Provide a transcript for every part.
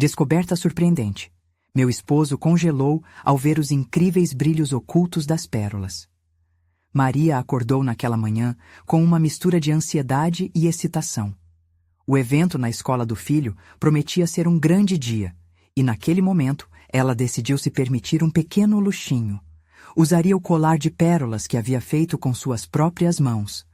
Descoberta surpreendente. Meu esposo congelou ao ver os incríveis brilhos ocultos das pérolas. Maria acordou naquela manhã com uma mistura de ansiedade e excitação. O evento na escola do filho prometia ser um grande dia, e naquele momento ela decidiu se permitir um pequeno luxinho. Usaria o colar de pérolas que havia feito com suas próprias mãos.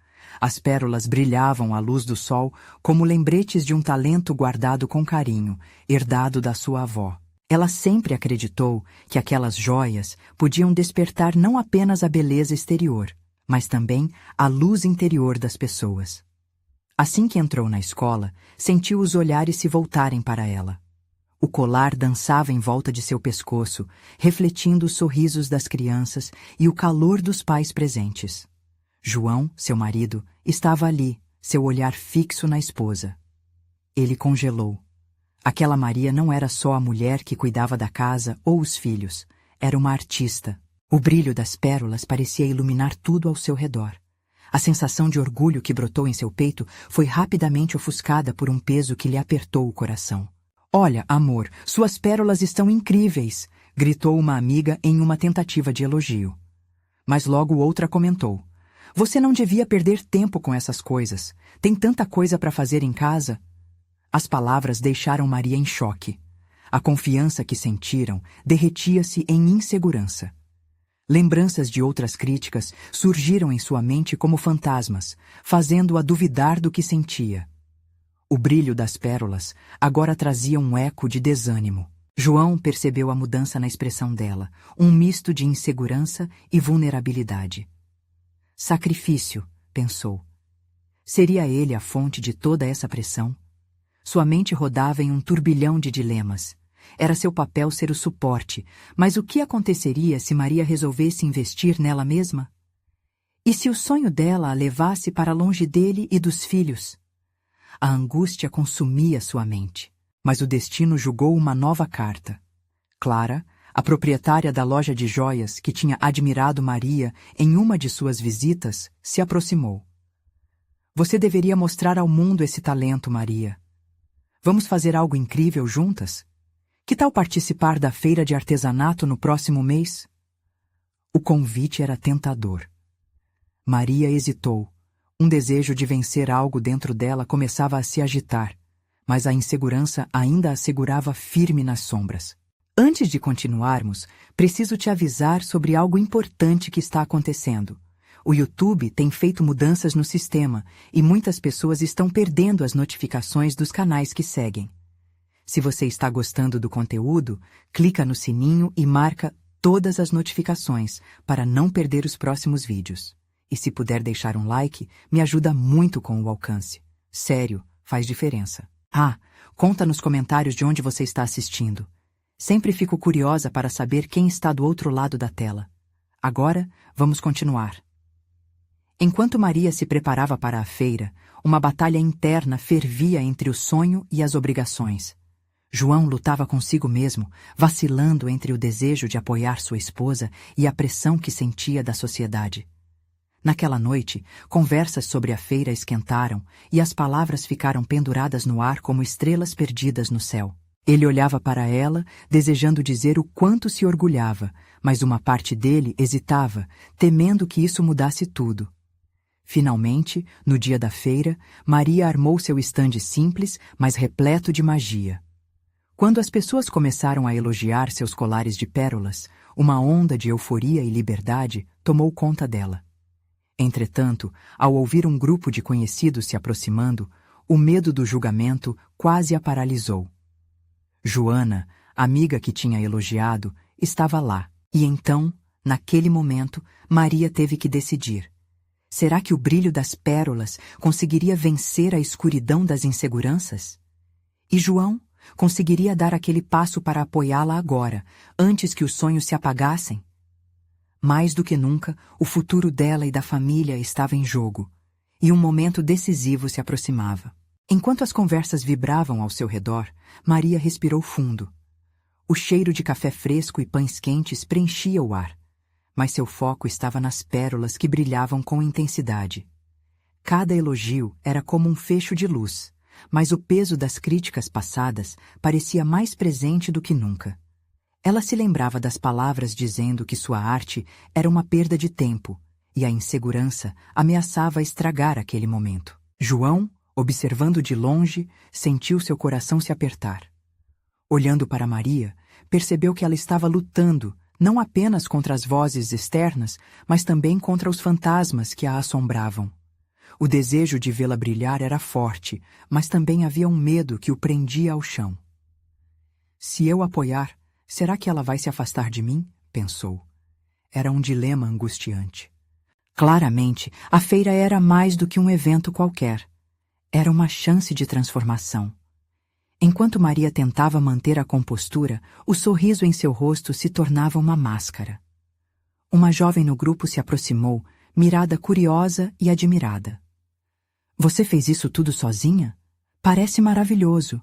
As pérolas brilhavam à luz do sol como lembretes de um talento guardado com carinho, herdado da sua avó. Ela sempre acreditou que aquelas joias podiam despertar não apenas a beleza exterior, mas também a luz interior das pessoas. Assim que entrou na escola, sentiu os olhares se voltarem para ela. O colar dançava em volta de seu pescoço, refletindo os sorrisos das crianças e o calor dos pais presentes. João, seu marido, estava ali, seu olhar fixo na esposa. Ele congelou. Aquela Maria não era só a mulher que cuidava da casa ou os filhos. Era uma artista. O brilho das pérolas parecia iluminar tudo ao seu redor. A sensação de orgulho que brotou em seu peito foi rapidamente ofuscada por um peso que lhe apertou o coração. "Olha, amor, suas pérolas estão incríveis!" gritou uma amiga em uma tentativa de elogio. Mas logo outra comentou: "Você não devia perder tempo com essas coisas. Tem tanta coisa para fazer em casa." As palavras deixaram Maria em choque. A confiança que sentiram derretia-se em insegurança. Lembranças de outras críticas surgiram em sua mente como fantasmas, fazendo-a duvidar do que sentia. O brilho das pérolas agora trazia um eco de desânimo. João percebeu a mudança na expressão dela, um misto de insegurança e vulnerabilidade. Sacrifício, pensou. Seria ele a fonte de toda essa pressão? Sua mente rodava em um turbilhão de dilemas. Era seu papel ser o suporte, mas o que aconteceria se Maria resolvesse investir nela mesma? E se o sonho dela a levasse para longe dele e dos filhos? A angústia consumia sua mente, mas o destino jogou uma nova carta. Clara, a proprietária da loja de joias que tinha admirado Maria em uma de suas visitas, se aproximou. "Você deveria mostrar ao mundo esse talento, Maria. Vamos fazer algo incrível juntas? Que tal participar da feira de artesanato no próximo mês?" O convite era tentador. Maria hesitou. Um desejo de vencer algo dentro dela começava a se agitar, mas a insegurança ainda a segurava firme nas sombras. "Antes de continuarmos, preciso te avisar sobre algo importante que está acontecendo. O YouTube tem feito mudanças no sistema e muitas pessoas estão perdendo as notificações dos canais que seguem. Se você está gostando do conteúdo, clica no sininho e marca todas as notificações para não perder os próximos vídeos. E se puder deixar um like, me ajuda muito com o alcance. Sério, faz diferença. Conta nos comentários de onde você está assistindo. Sempre fico curiosa para saber quem está do outro lado da tela. Agora, vamos continuar. Enquanto Maria se preparava para a feira, uma batalha interna fervia entre o sonho e as obrigações. João lutava consigo mesmo, vacilando entre o desejo de apoiar sua esposa e a pressão que sentia da sociedade. Naquela noite, conversas sobre a feira esquentaram e as palavras ficaram penduradas no ar como estrelas perdidas no céu. Ele olhava para ela, desejando dizer o quanto se orgulhava, mas uma parte dele hesitava, temendo que isso mudasse tudo. Finalmente, no dia da feira, Maria armou seu estande simples, mas repleto de magia. Quando as pessoas começaram a elogiar seus colares de pérolas, uma onda de euforia e liberdade tomou conta dela. Entretanto, ao ouvir um grupo de conhecidos se aproximando, o medo do julgamento quase a paralisou. Joana, amiga que tinha elogiado, estava lá, e então, naquele momento, Maria teve que decidir. Será que o brilho das pérolas conseguiria vencer a escuridão das inseguranças? E João conseguiria dar aquele passo para apoiá-la agora, antes que os sonhos se apagassem? Mais do que nunca, o futuro dela e da família estava em jogo, e um momento decisivo se aproximava. Enquanto as conversas vibravam ao seu redor, Maria respirou fundo. O cheiro de café fresco e pães quentes preenchia o ar, mas seu foco estava nas pérolas que brilhavam com intensidade. Cada elogio era como um fecho de luz, mas o peso das críticas passadas parecia mais presente do que nunca. Ela se lembrava das palavras dizendo que sua arte era uma perda de tempo, e a insegurança ameaçava estragar aquele momento. João, observando de longe, sentiu seu coração se apertar. Olhando para Maria, percebeu que ela estava lutando, não apenas contra as vozes externas, mas também contra os fantasmas que a assombravam. O desejo de vê-la brilhar era forte, mas também havia um medo que o prendia ao chão. Se eu apoiar, será que ela vai se afastar de mim? Pensou. Era um dilema angustiante. Claramente, a feira era mais do que um evento qualquer. Era uma chance de transformação. Enquanto Maria tentava manter a compostura, o sorriso em seu rosto se tornava uma máscara. Uma jovem no grupo se aproximou, mirada curiosa e admirada. Você fez isso tudo sozinha? Parece maravilhoso.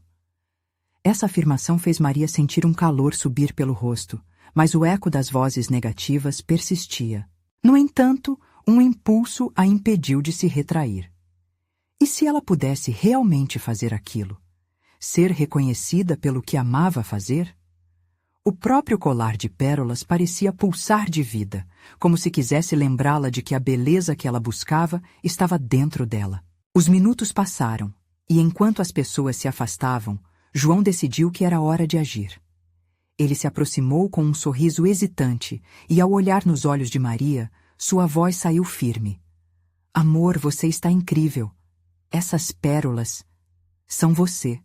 Essa afirmação fez Maria sentir um calor subir pelo rosto, mas o eco das vozes negativas persistia. No entanto, um impulso a impediu de se retrair. E se ela pudesse realmente fazer aquilo? Ser reconhecida pelo que amava fazer? O próprio colar de pérolas parecia pulsar de vida, como se quisesse lembrá-la de que a beleza que ela buscava estava dentro dela. Os minutos passaram, e enquanto as pessoas se afastavam, João decidiu que era hora de agir. Ele se aproximou com um sorriso hesitante, e ao olhar nos olhos de Maria, sua voz saiu firme. Amor, você está incrível. Essas pérolas são você.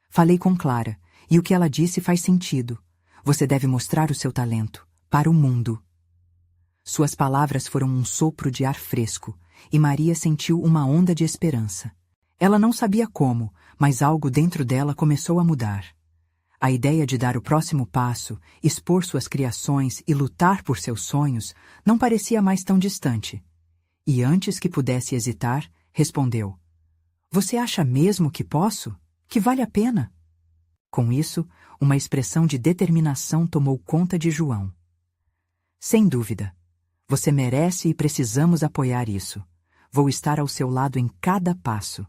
Falei com Clara, e o que ela disse faz sentido. Você deve mostrar o seu talento, para o mundo. Suas palavras foram um sopro de ar fresco, e Maria sentiu uma onda de esperança. Ela não sabia como, mas algo dentro dela começou a mudar. A ideia de dar o próximo passo, expor suas criações e lutar por seus sonhos não parecia mais tão distante. E antes que pudesse hesitar, respondeu: Você acha mesmo que posso? Que vale a pena? Com isso, uma expressão de determinação tomou conta de João. Sem dúvida. Você merece e precisamos apoiar isso. Vou estar ao seu lado em cada passo.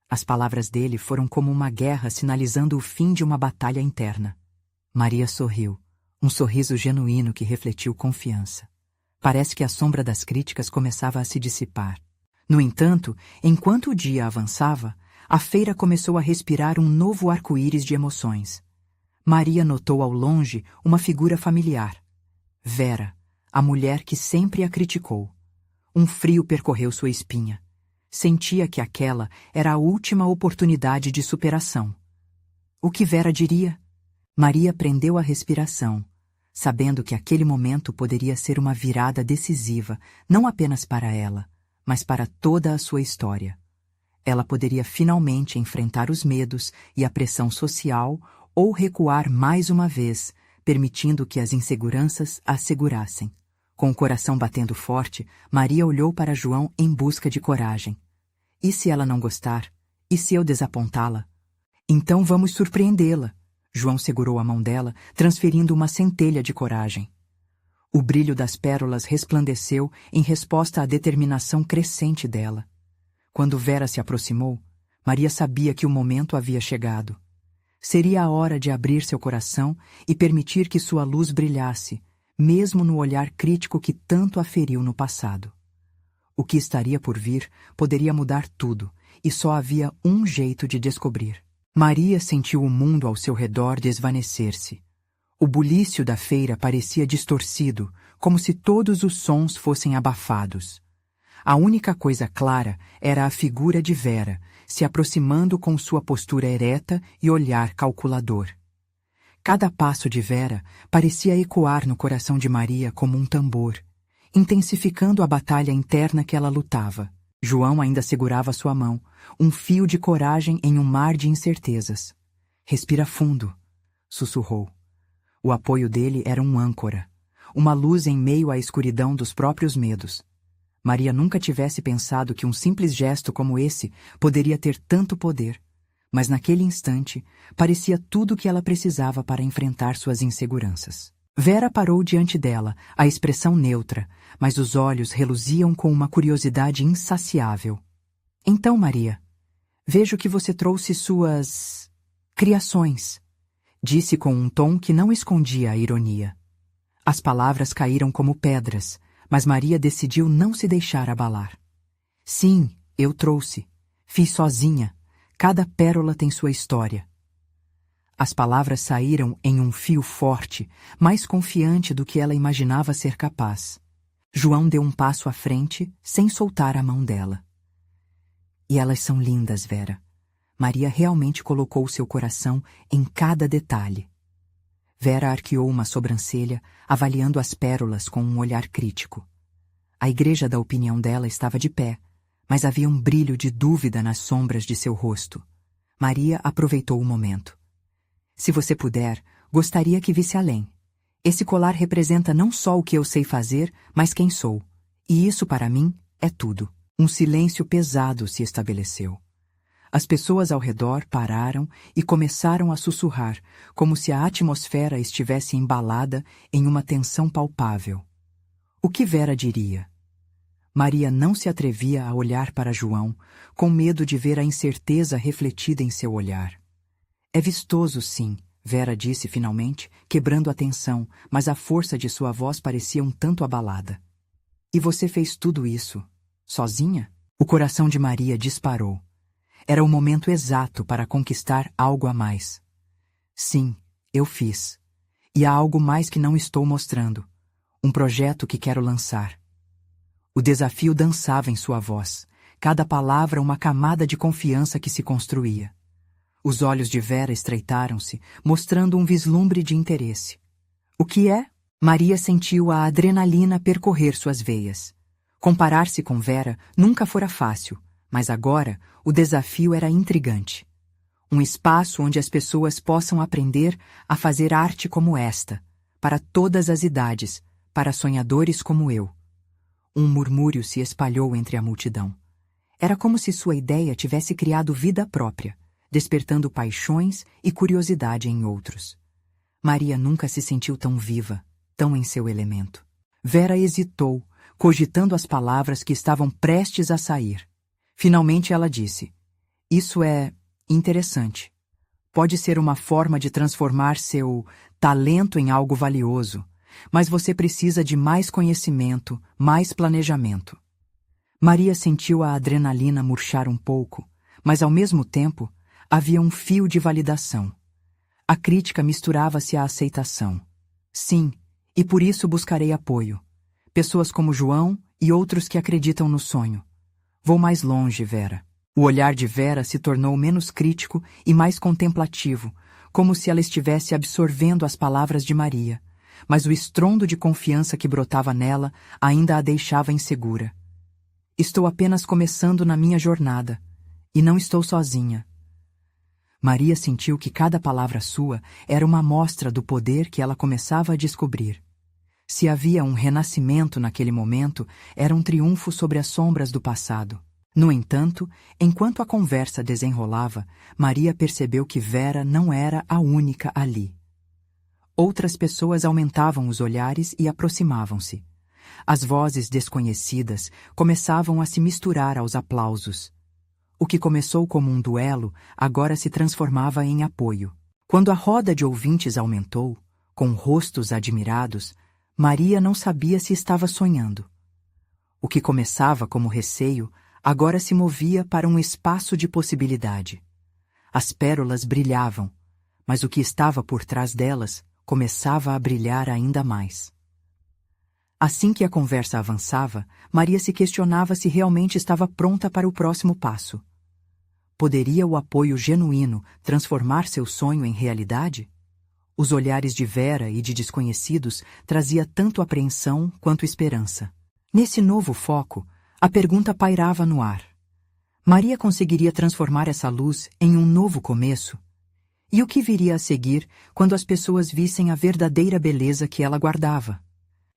As palavras dele foram como uma guerra sinalizando o fim de uma batalha interna. Maria sorriu, um sorriso genuíno que refletiu confiança. Parece que a sombra das críticas começava a se dissipar. No entanto, enquanto o dia avançava, a feira começou a respirar um novo arco-íris de emoções. Maria notou ao longe uma figura familiar. Vera, a mulher que sempre a criticou. Um frio percorreu sua espinha. Sentia que aquela era a última oportunidade de superação. O que Vera diria? Maria prendeu a respiração, sabendo que aquele momento poderia ser uma virada decisiva, não apenas para ela, mas para toda a sua história. Ela poderia finalmente enfrentar os medos e a pressão social ou recuar mais uma vez, permitindo que as inseguranças a segurassem. Com o coração batendo forte, Maria olhou para João em busca de coragem. E se ela não gostar? E se eu desapontá-la? Então vamos surpreendê-la. João segurou a mão dela, transferindo uma centelha de coragem. O brilho das pérolas resplandeceu em resposta à determinação crescente dela. Quando Vera se aproximou, Maria sabia que o momento havia chegado. Seria a hora de abrir seu coração e permitir que sua luz brilhasse, mesmo no olhar crítico que tanto a feriu no passado. O que estaria por vir poderia mudar tudo, e só havia um jeito de descobrir. Maria sentiu o mundo ao seu redor desvanecer-se. O bulício da feira parecia distorcido, como se todos os sons fossem abafados. A única coisa clara era a figura de Vera, se aproximando com sua postura ereta e olhar calculador. Cada passo de Vera parecia ecoar no coração de Maria como um tambor, intensificando a batalha interna que ela lutava. João ainda segurava sua mão, um fio de coragem em um mar de incertezas. Respira fundo, sussurrou. O apoio dele era um âncora, uma luz em meio à escuridão dos próprios medos. Maria nunca tivesse pensado que um simples gesto como esse poderia ter tanto poder, mas naquele instante parecia tudo o que ela precisava para enfrentar suas inseguranças. Vera parou diante dela, a expressão neutra, mas os olhos reluziam com uma curiosidade insaciável. Então, Maria, Vejo que você trouxe suas criações, disse com um tom que não escondia a ironia. As palavras caíram como pedras, mas Maria decidiu não se deixar abalar. Sim, eu trouxe. Fiz sozinha. Cada pérola tem sua história. As palavras saíram em um fio forte, mais confiante do que ela imaginava ser capaz. João deu um passo à frente, sem soltar a mão dela. E elas são lindas, Vera. Maria realmente colocou seu coração em cada detalhe. Vera arqueou uma sobrancelha, avaliando as pérolas com um olhar crítico. A igreja da opinião dela estava de pé, mas havia um brilho de dúvida nas sombras de seu rosto. Maria aproveitou o momento. Se você puder, gostaria que visse além. Esse colar representa não só o que eu sei fazer, mas quem sou. E isso, para mim, é tudo. Um silêncio pesado se estabeleceu. As pessoas ao redor pararam e começaram a sussurrar, como se a atmosfera estivesse embalada em uma tensão palpável. O que Vera diria? Maria não se atrevia a olhar para João, com medo de ver a incerteza refletida em seu olhar. É vistoso, sim, Vera disse finalmente, quebrando a tensão, mas a força de sua voz parecia um tanto abalada. E você fez tudo isso, sozinha? O coração de Maria disparou. Era o momento exato para conquistar algo a mais. Sim, eu fiz. E há algo mais que não estou mostrando. Um projeto que quero lançar. O desafio dançava em sua voz, cada palavra uma camada de confiança que se construía. Os olhos de Vera estreitaram-se, mostrando um vislumbre de interesse. O que é? Maria sentiu a adrenalina percorrer suas veias. Comparar-se com Vera nunca fora fácil, mas agora o desafio era intrigante. Um espaço onde as pessoas possam aprender a fazer arte como esta, para todas as idades, para sonhadores como eu. Um murmúrio se espalhou entre a multidão. Era como se sua ideia tivesse criado vida própria, despertando paixões e curiosidade em outros. Maria nunca se sentiu tão viva, tão em seu elemento. Vera hesitou, cogitando as palavras que estavam prestes a sair. Finalmente ela disse: "Isso é interessante. Pode ser uma forma de transformar seu talento em algo valioso, mas você precisa de mais conhecimento, mais planejamento." Maria sentiu a adrenalina murchar um pouco, mas ao mesmo tempo havia um fio de validação. A crítica misturava-se à aceitação. Sim, e por isso buscarei apoio. Pessoas como João e outros que acreditam no sonho. Vou mais longe, Vera. O olhar de Vera se tornou menos crítico e mais contemplativo, como se ela estivesse absorvendo as palavras de Maria, mas o estrondo de confiança que brotava nela ainda a deixava insegura. Estou apenas começando na minha jornada, e não estou sozinha. Maria sentiu que cada palavra sua era uma amostra do poder que ela começava a descobrir. Se havia um renascimento naquele momento, era um triunfo sobre as sombras do passado. No entanto, enquanto a conversa desenrolava, Maria percebeu que Vera não era a única ali. Outras pessoas aumentavam os olhares e aproximavam-se. As vozes desconhecidas começavam a se misturar aos aplausos. O que começou como um duelo agora se transformava em apoio. Quando a roda de ouvintes aumentou, com rostos admirados, Maria não sabia se estava sonhando. O que começava como receio agora se movia para um espaço de possibilidade. As pérolas brilhavam, mas o que estava por trás delas começava a brilhar ainda mais. Assim que a conversa avançava, Maria se questionava se realmente estava pronta para o próximo passo. Poderia o apoio genuíno transformar seu sonho em realidade? Os olhares de Vera e de desconhecidos trazia tanto apreensão quanto esperança. Nesse novo foco, a pergunta pairava no ar. Maria conseguiria transformar essa luz em um novo começo? E o que viria a seguir quando as pessoas vissem a verdadeira beleza que ela guardava?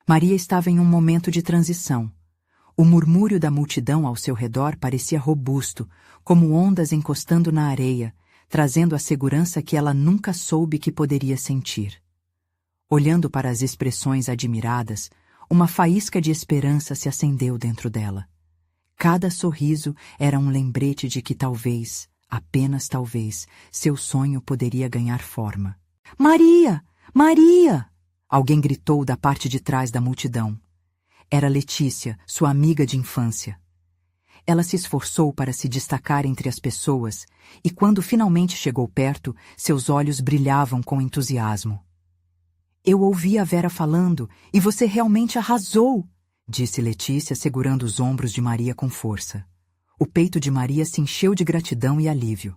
Maria estava em um momento de transição. O murmúrio da multidão ao seu redor parecia robusto, como ondas encostando na areia, trazendo a segurança que ela nunca soube que poderia sentir. Olhando para as expressões admiradas, uma faísca de esperança se acendeu dentro dela. Cada sorriso era um lembrete de que talvez, Apenas talvez, seu sonho poderia ganhar forma. Maria! Maria! Alguém gritou da parte de trás da multidão. Era Letícia, sua amiga de infância. Ela se esforçou para se destacar entre as pessoas e, quando finalmente chegou perto, seus olhos brilhavam com entusiasmo. Eu ouvi a Vera falando e você realmente arrasou, disse Letícia, segurando os ombros de Maria com força. O peito de Maria se encheu de gratidão e alívio.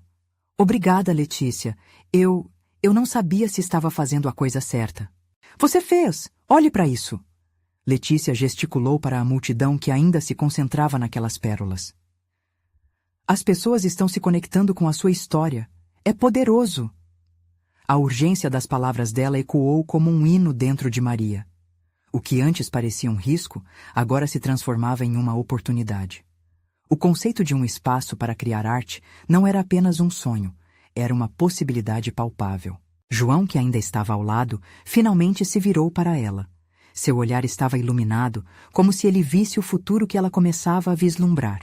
Obrigada, Letícia. Eu não sabia se estava fazendo a coisa certa. Você fez! Olhe para isso! Letícia gesticulou para a multidão que ainda se concentrava naquelas pérolas. As pessoas estão se conectando com a sua história. É poderoso! A urgência das palavras dela ecoou como um hino dentro de Maria. O que antes parecia um risco, agora se transformava em uma oportunidade. O conceito de um espaço para criar arte não era apenas um sonho, era uma possibilidade palpável. João, que ainda estava ao lado, finalmente se virou para ela. Seu olhar estava iluminado, como se ele visse o futuro que ela começava a vislumbrar.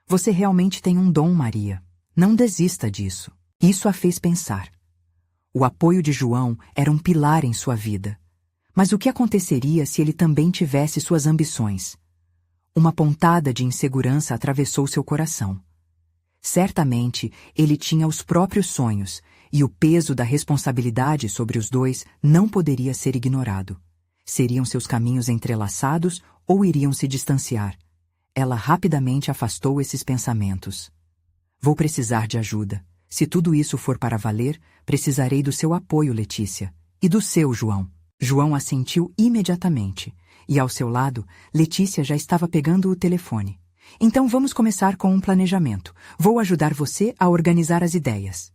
Você realmente tem um dom, Maria. Não desista disso. Isso a fez pensar. O apoio de João era um pilar em sua vida. Mas o que aconteceria se ele também tivesse suas ambições? Uma pontada de insegurança atravessou seu coração. Certamente, ele tinha os próprios sonhos, e o peso da responsabilidade sobre os dois não poderia ser ignorado. Seriam seus caminhos entrelaçados ou iriam se distanciar? Ela rapidamente afastou esses pensamentos. Vou precisar de ajuda. Se tudo isso for para valer, precisarei do seu apoio, Letícia. E do seu, João. João assentiu imediatamente. E ao seu lado, Letícia já estava pegando o telefone. Então vamos começar com um planejamento. Vou ajudar você a organizar as ideias.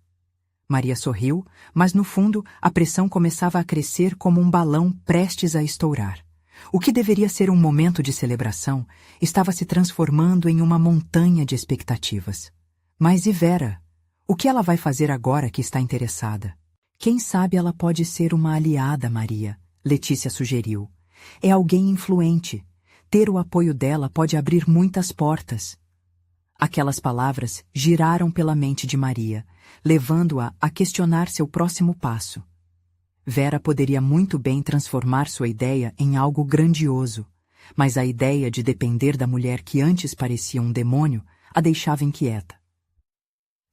Maria sorriu, mas no fundo a pressão começava a crescer como um balão prestes a estourar. O que deveria ser um momento de celebração estava se transformando em uma montanha de expectativas. Mas e Vera? O que ela vai fazer agora que está interessada? Quem sabe ela pode ser uma aliada, Maria, Letícia sugeriu. É alguém influente. Ter o apoio dela pode abrir muitas portas. Aquelas palavras giraram pela mente de Maria, levando-a a questionar seu próximo passo. Vera poderia muito bem transformar sua ideia em algo grandioso, mas a ideia de depender da mulher que antes parecia um demônio a deixava inquieta.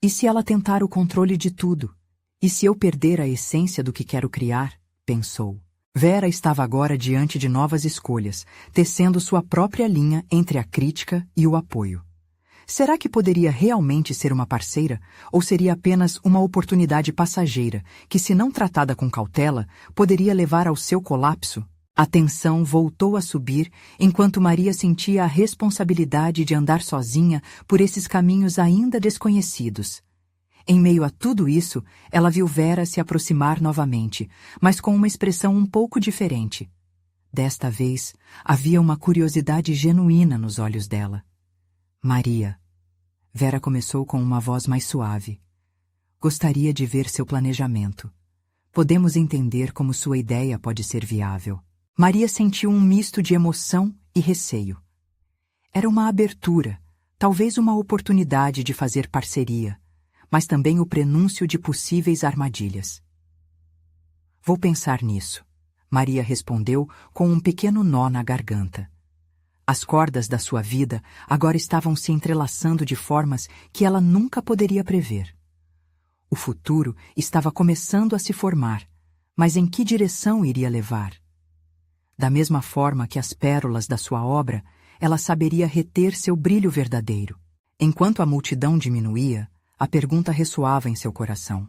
E se ela tentar o controle de tudo? E se eu perder a essência do que quero criar? Pensou. Vera estava agora diante de novas escolhas, tecendo sua própria linha entre a crítica e o apoio. Será que poderia realmente ser uma parceira, ou seria apenas uma oportunidade passageira, que, se não tratada com cautela, poderia levar ao seu colapso? A tensão voltou a subir, enquanto Maria sentia a responsabilidade de andar sozinha por esses caminhos ainda desconhecidos. Em meio a tudo isso, ela viu Vera se aproximar novamente, mas com uma expressão um pouco diferente. Desta vez, havia uma curiosidade genuína nos olhos dela. Maria. Vera começou com uma voz mais suave. Gostaria de ver seu planejamento. Podemos entender como sua ideia pode ser viável. Maria sentiu um misto de emoção e receio. Era uma abertura, talvez uma oportunidade de fazer parceria, mas também o prenúncio de possíveis armadilhas. Vou pensar nisso, Maria respondeu com um pequeno nó na garganta. As cordas da sua vida agora estavam se entrelaçando de formas que ela nunca poderia prever. O futuro estava começando a se formar, mas em que direção iria levar? Da mesma forma que as pérolas da sua obra, ela saberia reter seu brilho verdadeiro. Enquanto a multidão diminuía, a pergunta ressoava em seu coração.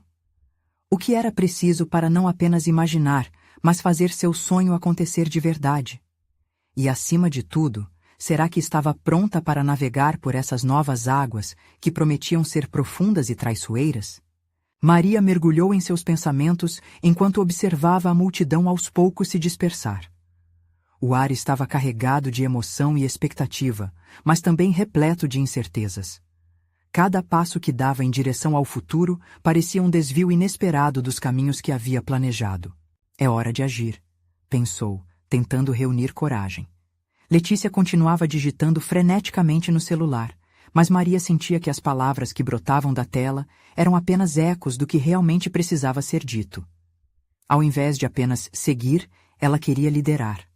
O que era preciso para não apenas imaginar, mas fazer seu sonho acontecer de verdade? E, acima de tudo, será que estava pronta para navegar por essas novas águas que prometiam ser profundas e traiçoeiras? Maria mergulhou em seus pensamentos enquanto observava a multidão aos poucos se dispersar. O ar estava carregado de emoção e expectativa, mas também repleto de incertezas. Cada passo que dava em direção ao futuro parecia um desvio inesperado dos caminhos que havia planejado. É hora de agir, pensou, tentando reunir coragem. Letícia continuava digitando freneticamente no celular, Mas Maria sentia que as palavras que brotavam da tela eram apenas ecos do que realmente precisava ser dito. Ao invés de apenas seguir, ela queria liderar.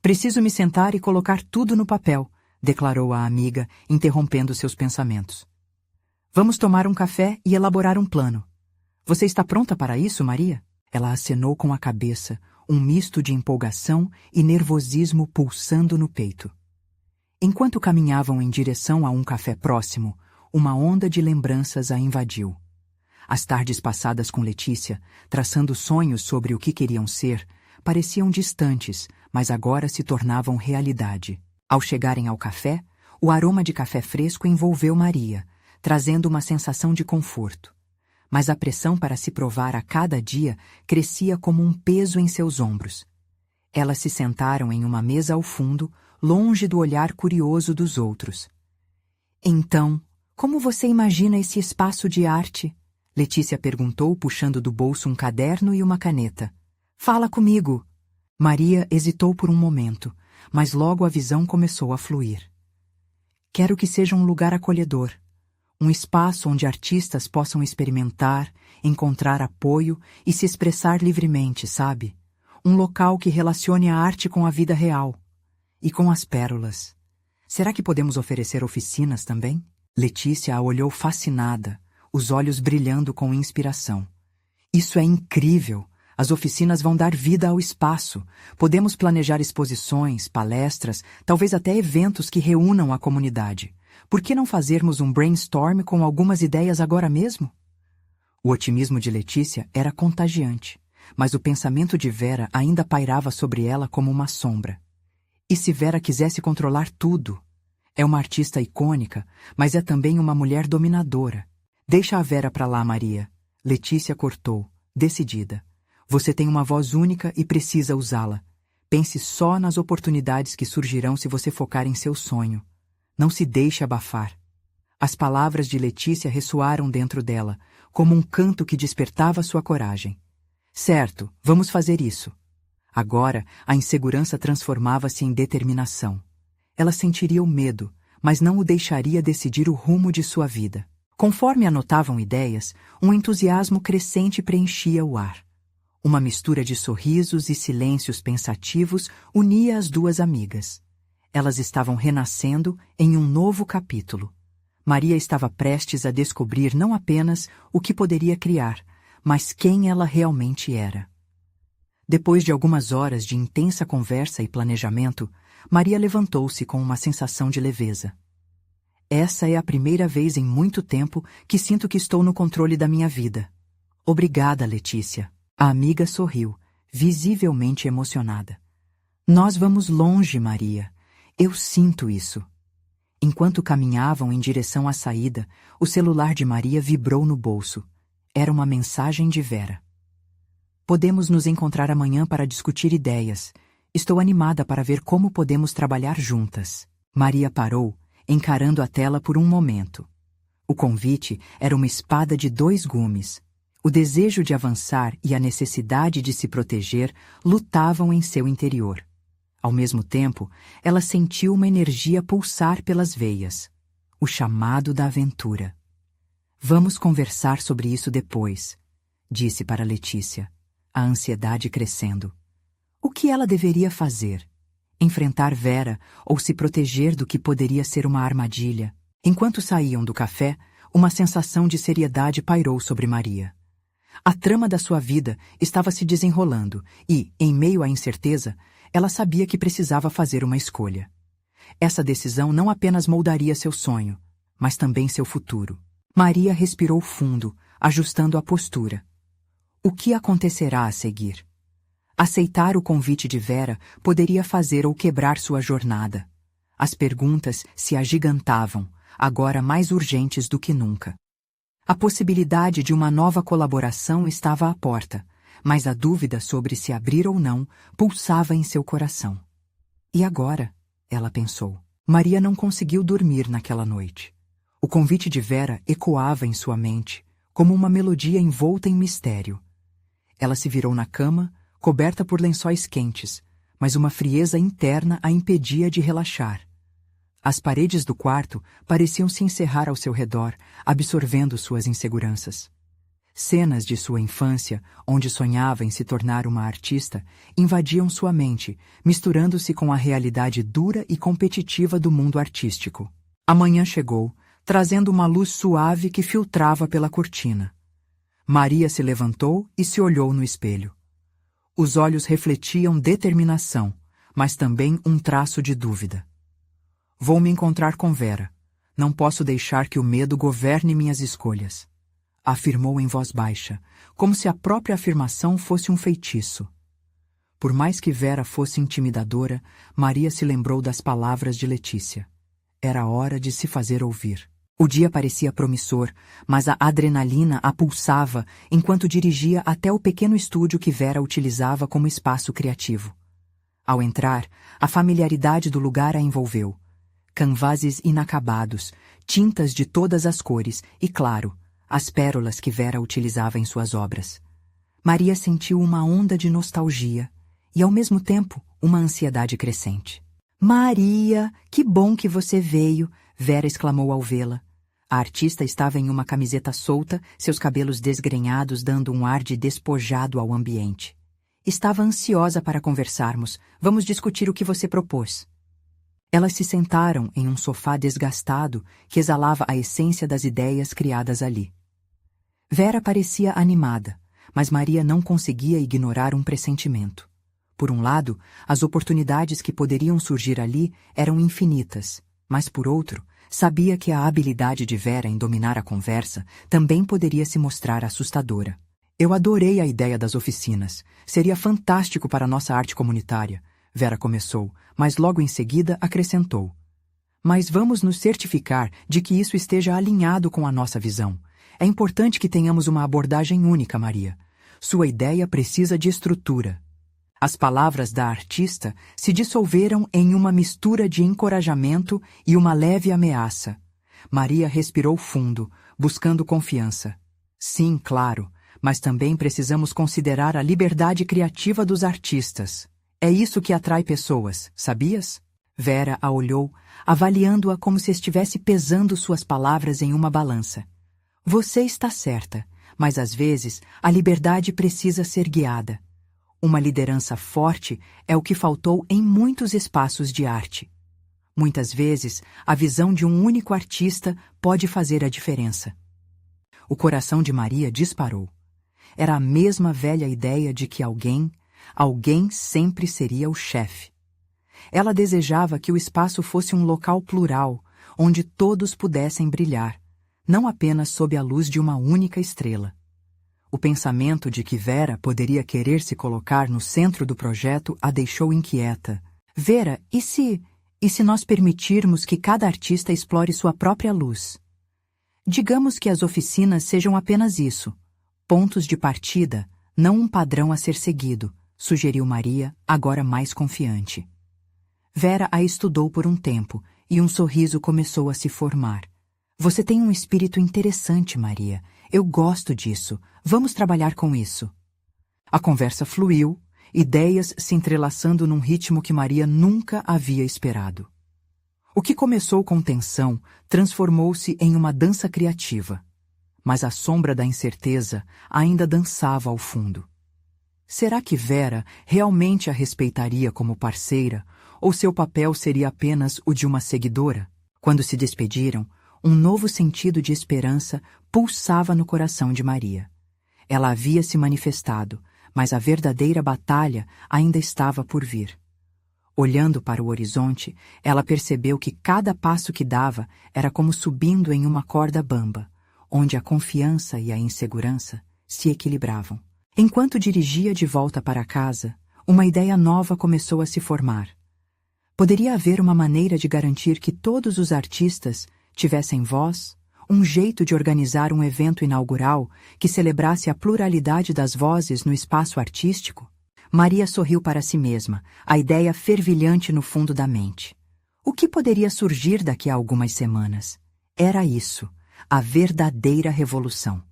Preciso me sentar e colocar tudo no papel, declarou a amiga, interrompendo seus pensamentos. Vamos tomar um café e elaborar um plano. Você está pronta para isso, Maria? Ela acenou com a cabeça, um misto de empolgação e nervosismo pulsando no peito. Enquanto caminhavam em direção a um café próximo, uma onda de lembranças a invadiu. As tardes passadas com Letícia, traçando sonhos sobre o que queriam ser, pareciam distantes, mas agora se tornavam realidade. Ao chegarem ao café, o aroma de café fresco envolveu Maria, trazendo uma sensação de conforto. Mas a pressão para se provar a cada dia crescia como um peso em seus ombros. Elas se sentaram em uma mesa ao fundo, longe do olhar curioso dos outros. Então, como você imagina esse espaço de arte? Letícia perguntou, puxando do bolso um caderno e uma caneta. Fala comigo. Maria hesitou por um momento, mas logo a visão começou a fluir. Quero que seja um lugar acolhedor. Um espaço onde artistas possam experimentar, encontrar apoio e se expressar livremente, sabe? Um local que relacione a arte com a vida real. E com as pérolas. Será que podemos oferecer oficinas também? Letícia a olhou fascinada, os olhos brilhando com inspiração. Isso é incrível! As oficinas vão dar vida ao espaço. Podemos planejar exposições, palestras, talvez até eventos que reúnam a comunidade. Por que não fazermos um brainstorm com algumas ideias agora mesmo? O otimismo de Letícia era contagiante, mas o pensamento de Vera ainda pairava sobre ela como uma sombra. E se Vera quisesse controlar tudo? É uma artista icônica, mas é também uma mulher dominadora. Deixa a Vera pra lá, Maria. Letícia cortou, decidida. Você tem uma voz única e precisa usá-la. Pense só nas oportunidades que surgirão se você focar em seu sonho. Não se deixe abafar. As palavras de Letícia ressoaram dentro dela, como um canto que despertava sua coragem. Certo, vamos fazer isso. Agora, a insegurança transformava-se em determinação. Ela sentiria o medo, mas não o deixaria decidir o rumo de sua vida. Conforme anotavam ideias, um entusiasmo crescente preenchia o ar. Uma mistura de sorrisos e silêncios pensativos unia as duas amigas. Elas estavam renascendo em um novo capítulo. Maria estava prestes a descobrir não apenas o que poderia criar, mas quem ela realmente era. Depois de algumas horas de intensa conversa e planejamento, Maria levantou-se com uma sensação de leveza. Essa é a primeira vez em muito tempo que sinto que estou no controle da minha vida. Obrigada, Letícia. A amiga sorriu, visivelmente emocionada. Nós vamos longe, Maria. Eu sinto isso. Enquanto caminhavam em direção à saída, o celular de Maria vibrou no bolso. Era uma mensagem de Vera. Podemos nos encontrar amanhã para discutir ideias. Estou animada para ver como podemos trabalhar juntas. Maria parou, encarando a tela por um momento. O convite era uma espada de 2 gumes. O desejo de avançar e a necessidade de se proteger lutavam em seu interior. Ao mesmo tempo, ela sentiu uma energia pulsar pelas veias. O chamado da aventura. Vamos conversar sobre isso depois, disse para Letícia, a ansiedade crescendo. O que ela deveria fazer? Enfrentar Vera ou se proteger do que poderia ser uma armadilha? Enquanto saíam do café, uma sensação de seriedade pairou sobre Maria. A trama da sua vida estava se desenrolando e, em meio à incerteza, ela sabia que precisava fazer uma escolha. Essa decisão não apenas moldaria seu sonho, mas também seu futuro. Maria respirou fundo, ajustando a postura. O que acontecerá a seguir? Aceitar o convite de Vera poderia fazer ou quebrar sua jornada. As perguntas se agigantavam, agora mais urgentes do que nunca. A possibilidade de uma nova colaboração estava à porta, mas a dúvida sobre se abrir ou não pulsava em seu coração. E agora? Ela pensou. Maria não conseguiu dormir naquela noite. O convite de Vera ecoava em sua mente, como uma melodia envolta em mistério. Ela se virou na cama, coberta por lençóis quentes, mas uma frieza interna a impedia de relaxar. As paredes do quarto pareciam se encerrar ao seu redor, absorvendo suas inseguranças. Cenas de sua infância, onde sonhava em se tornar uma artista, invadiam sua mente, misturando-se com a realidade dura e competitiva do mundo artístico. A manhã chegou, trazendo uma luz suave que filtrava pela cortina. Maria se levantou e se olhou no espelho. Os olhos refletiam determinação, mas também um traço de dúvida. Vou me encontrar com Vera. Não posso deixar que o medo governe minhas escolhas, afirmou em voz baixa, como se a própria afirmação fosse um feitiço. Por mais que Vera fosse intimidadora, Maria se lembrou das palavras de Letícia. Era hora de se fazer ouvir. O dia parecia promissor, mas a adrenalina a pulsava enquanto dirigia até o pequeno estúdio que Vera utilizava como espaço criativo. Ao entrar, a familiaridade do lugar a envolveu. Canvases inacabados, tintas de todas as cores e, claro, as pérolas que Vera utilizava em suas obras. Maria sentiu uma onda de nostalgia e, ao mesmo tempo, uma ansiedade crescente. Maria, que bom que você veio, Vera exclamou ao vê-la. A artista estava em uma camiseta solta, seus cabelos desgrenhados dando um ar de despojado ao ambiente. Estava ansiosa para conversarmos. Vamos discutir o que você propôs. Elas se sentaram em um sofá desgastado que exalava a essência das ideias criadas ali. Vera parecia animada, mas Maria não conseguia ignorar um pressentimento. Por um lado, as oportunidades que poderiam surgir ali eram infinitas, mas por outro, sabia que a habilidade de Vera em dominar a conversa também poderia se mostrar assustadora. Eu adorei a ideia das oficinas. Seria fantástico para nossa arte comunitária, Vera começou, mas logo em seguida acrescentou. Mas vamos nos certificar de que isso esteja alinhado com a nossa visão. É importante que tenhamos uma abordagem única, Maria. Sua ideia precisa de estrutura. As palavras da artista se dissolveram em uma mistura de encorajamento e uma leve ameaça. Maria respirou fundo, buscando confiança. Sim, claro, mas também precisamos considerar a liberdade criativa dos artistas. É isso que atrai pessoas, sabias? Vera a olhou, avaliando-a como se estivesse pesando suas palavras em uma balança. Você está certa, mas às vezes a liberdade precisa ser guiada. Uma liderança forte é o que faltou em muitos espaços de arte. Muitas vezes, a visão de um único artista pode fazer a diferença. O coração de Maria disparou. Era a mesma velha ideia de que alguém sempre seria o chefe. Ela desejava que o espaço fosse um local plural, onde todos pudessem brilhar, não apenas sob a luz de uma única estrela. O pensamento de que Vera poderia querer se colocar no centro do projeto a deixou inquieta. Vera, e se nós permitirmos que cada artista explore sua própria luz? Digamos que as oficinas sejam apenas isso, pontos de partida, não um padrão a ser seguido, sugeriu Maria, agora mais confiante. Vera a estudou por um tempo e um sorriso começou a se formar. Você tem um espírito interessante, Maria. Eu gosto disso. Vamos trabalhar com isso. A conversa fluiu, ideias se entrelaçando num ritmo que Maria nunca havia esperado. O que começou com tensão transformou-se em uma dança criativa, mas a sombra da incerteza ainda dançava ao fundo. Será que Vera realmente a respeitaria como parceira, ou seu papel seria apenas o de uma seguidora? Quando se despediram, um novo sentido de esperança pulsava no coração de Maria. Ela havia se manifestado, mas a verdadeira batalha ainda estava por vir. Olhando para o horizonte, ela percebeu que cada passo que dava era como subindo em uma corda bamba, onde a confiança e a insegurança se equilibravam. Enquanto dirigia de volta para casa, uma ideia nova começou a se formar. Poderia haver uma maneira de garantir que todos os artistas tivessem voz, um jeito de organizar um evento inaugural que celebrasse a pluralidade das vozes no espaço artístico? Maria sorriu para si mesma, a ideia fervilhante no fundo da mente. O que poderia surgir daqui a algumas semanas? Era isso, a verdadeira revolução.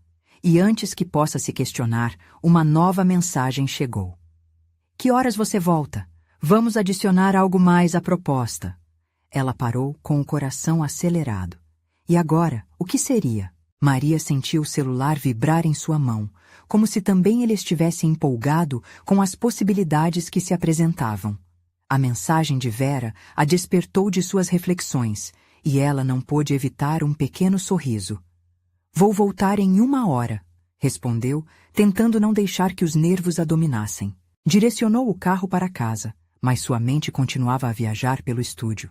E antes que possa se questionar, uma nova mensagem chegou. Que horas você volta? Vamos adicionar algo mais à proposta. Ela parou com o coração acelerado. E agora, o que seria? Maria sentiu o celular vibrar em sua mão, como se também ele estivesse empolgado com as possibilidades que se apresentavam. A mensagem de Vera a despertou de suas reflexões, e ela não pôde evitar um pequeno sorriso. "Vou voltar em 1 hora", respondeu, tentando não deixar que os nervos a dominassem. Direcionou o carro para casa, mas sua mente continuava a viajar pelo estúdio.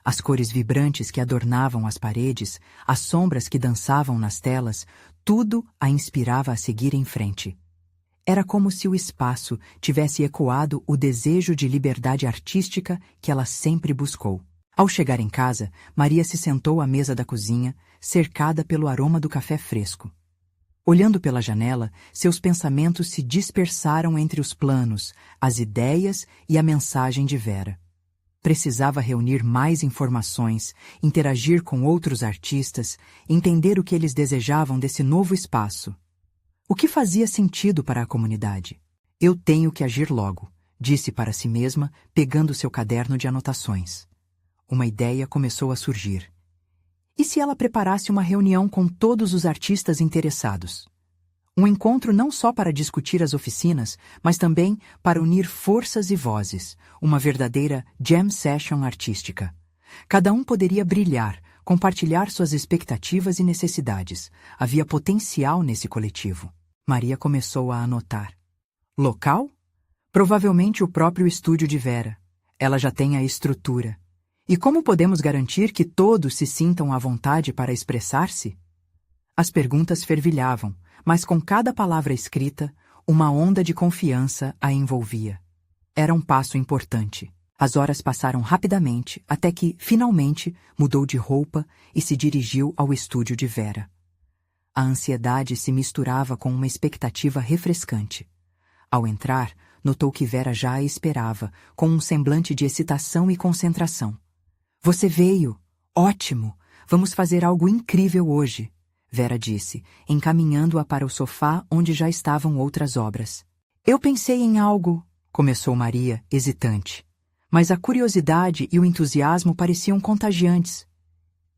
As cores vibrantes que adornavam as paredes, as sombras que dançavam nas telas, tudo a inspirava a seguir em frente. Era como se o espaço tivesse ecoado o desejo de liberdade artística que ela sempre buscou. Ao chegar em casa, Maria se sentou à mesa da cozinha, cercada pelo aroma do café fresco. Olhando pela janela, seus pensamentos se dispersaram entre os planos, as ideias e a mensagem de Vera. Precisava reunir mais informações, interagir com outros artistas, entender o que eles desejavam desse novo espaço. O que fazia sentido para a comunidade? "Eu tenho que agir logo", disse para si mesma, pegando seu caderno de anotações. Uma ideia começou a surgir. E se ela preparasse uma reunião com todos os artistas interessados? Um encontro não só para discutir as oficinas, mas também para unir forças e vozes, uma verdadeira jam session artística. Cada um poderia brilhar, compartilhar suas expectativas e necessidades. Havia potencial nesse coletivo. Maria começou a anotar. Local? Provavelmente o próprio estúdio de Vera. Ela já tem a estrutura. E como podemos garantir que todos se sintam à vontade para expressar-se? As perguntas fervilhavam, mas com cada palavra escrita, uma onda de confiança a envolvia. Era um passo importante. As horas passaram rapidamente, até que, finalmente, mudou de roupa e se dirigiu ao estúdio de Vera. A ansiedade se misturava com uma expectativa refrescante. Ao entrar, notou que Vera já a esperava, com um semblante de excitação e concentração. "Você veio! Ótimo! Vamos fazer algo incrível hoje", Vera disse, encaminhando-a para o sofá onde já estavam outras obras. "Eu pensei em algo", começou Maria, hesitante. Mas a curiosidade e o entusiasmo pareciam contagiantes.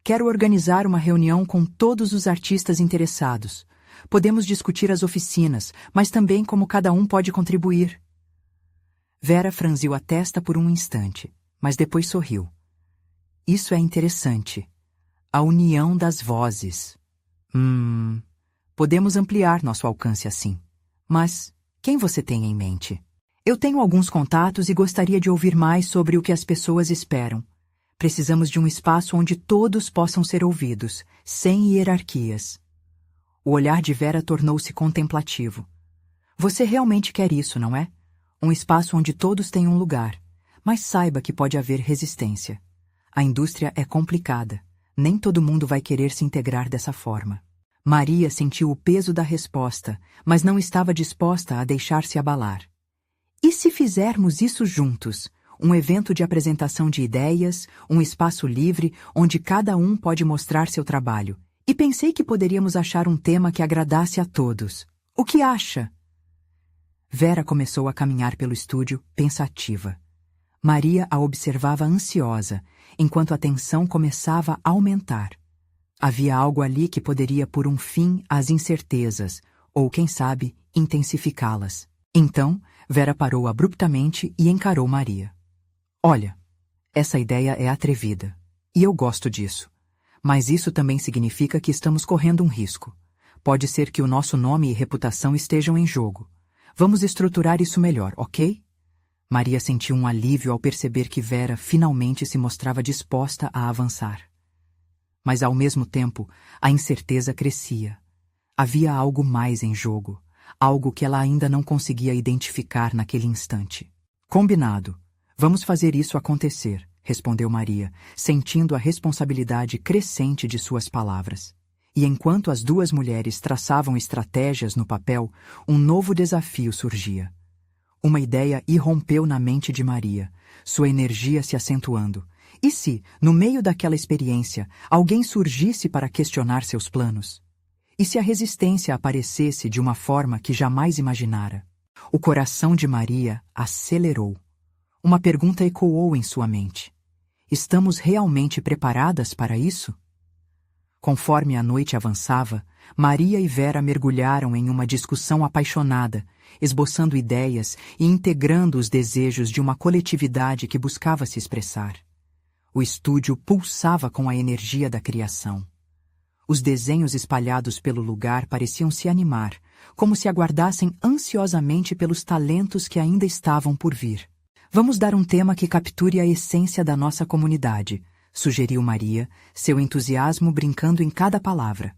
"Quero organizar uma reunião com todos os artistas interessados. Podemos discutir as oficinas, mas também como cada um pode contribuir." Vera franziu a testa por um instante, mas depois sorriu. "Isso é interessante. A união das vozes. Podemos ampliar nosso alcance assim. Mas quem você tem em mente?" "Eu tenho alguns contatos e gostaria de ouvir mais sobre o que as pessoas esperam. Precisamos de um espaço onde todos possam ser ouvidos, sem hierarquias." O olhar de Vera tornou-se contemplativo. "Você realmente quer isso, não é? Um espaço onde todos têm um lugar. Mas saiba que pode haver resistência. A indústria é complicada. Nem todo mundo vai querer se integrar dessa forma." Maria sentiu o peso da resposta, mas não estava disposta a deixar-se abalar. "E se fizermos isso juntos? Um evento de apresentação de ideias, um espaço livre onde cada um pode mostrar seu trabalho. E pensei que poderíamos achar um tema que agradasse a todos. O que acha?" Vera começou a caminhar pelo estúdio, pensativa. Maria a observava ansiosa, enquanto a tensão começava a aumentar. Havia algo ali que poderia pôr um fim às incertezas, ou, quem sabe, intensificá-las. Então, Vera parou abruptamente e encarou Maria. "Olha, essa ideia é atrevida, e eu gosto disso. Mas isso também significa que estamos correndo um risco. Pode ser que o nosso nome e reputação estejam em jogo. Vamos estruturar isso melhor, ok?" Maria sentiu um alívio ao perceber que Vera finalmente se mostrava disposta a avançar. Mas, ao mesmo tempo, a incerteza crescia. Havia algo mais em jogo, algo que ela ainda não conseguia identificar naquele instante. "Combinado. Vamos fazer isso acontecer", respondeu Maria, sentindo a responsabilidade crescente de suas palavras. E enquanto as duas mulheres traçavam estratégias no papel, um novo desafio surgia. Uma ideia irrompeu na mente de Maria, sua energia se acentuando. E se, no meio daquela experiência, alguém surgisse para questionar seus planos? E se a resistência aparecesse de uma forma que jamais imaginara? O coração de Maria acelerou. Uma pergunta ecoou em sua mente. Estamos realmente preparadas para isso? Conforme a noite avançava, Maria e Vera mergulharam em uma discussão apaixonada, esboçando ideias e integrando os desejos de uma coletividade que buscava se expressar. O estúdio pulsava com a energia da criação. Os desenhos espalhados pelo lugar pareciam se animar, como se aguardassem ansiosamente pelos talentos que ainda estavam por vir. Vamos dar um tema que capture a essência da nossa comunidade, sugeriu Maria, seu entusiasmo brincando em cada palavra.